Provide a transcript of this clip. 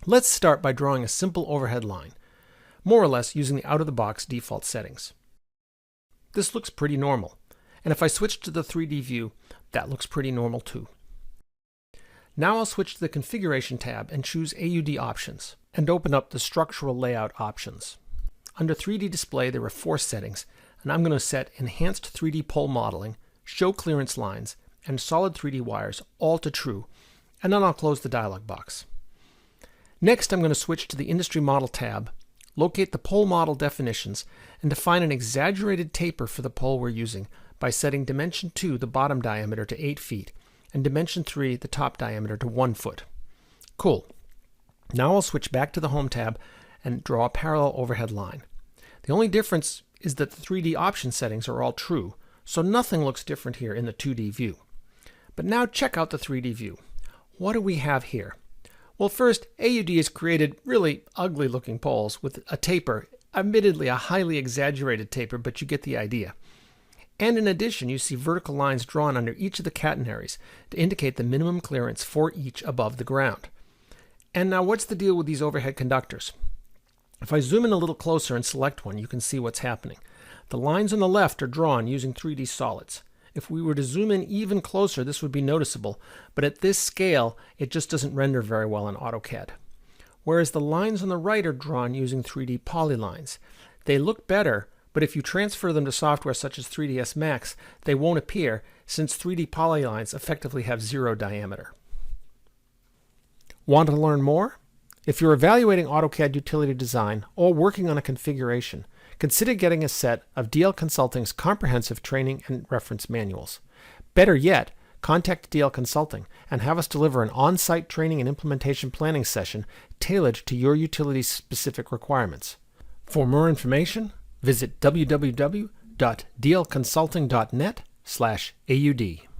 Let's start by drawing a simple overhead line, more or less using the out-of-the-box default settings. This looks pretty normal, and if I switch to the 3D view, that looks pretty normal too. Now I'll switch to the Configuration tab and choose AUD Options, and open up the Structural Layout options. Under 3D Display there are 4 settings, and I'm going to set Enhanced 3D Pole Modeling, Show Clearance Lines, and Solid 3D Wires all to True, and then I'll close the dialog box. Next I'm going to switch to the Industry Model tab, locate the pole model definitions, and define an exaggerated taper for the pole we're using by setting Dimension 2 the bottom diameter to 8 feet, and Dimension 3 the top diameter to 1 foot. Cool. Now I'll switch back to the Home tab and draw a parallel overhead line. The only difference is that the 3D option settings are all true, so nothing looks different here in the 2D view. But now check out the 3D view. What do we have here? Well, first, AUD has created really ugly looking poles with a taper, admittedly a highly exaggerated taper, but you get the idea. And in addition, you see vertical lines drawn under each of the catenaries to indicate the minimum clearance for each above the ground. And now what's the deal with these overhead conductors? If I zoom in a little closer and select one, you can see what's happening. The lines on the left are drawn using 3D solids. If we were to zoom in even closer, this would be noticeable, but at this scale, it just doesn't render very well in AutoCAD. Whereas the lines on the right are drawn using 3D polylines. They look better, but if you transfer them to software such as 3ds Max, they won't appear, since 3D polylines effectively have 0 diameter. Want to learn more? If you're evaluating AutoCAD utility design or working on a configuration, consider getting a set of DL Consulting's comprehensive training and reference manuals. Better yet, contact DL Consulting and have us deliver an on-site training and implementation planning session tailored to your utility's specific requirements. For more information, visit www.dlconsulting.net/AUD.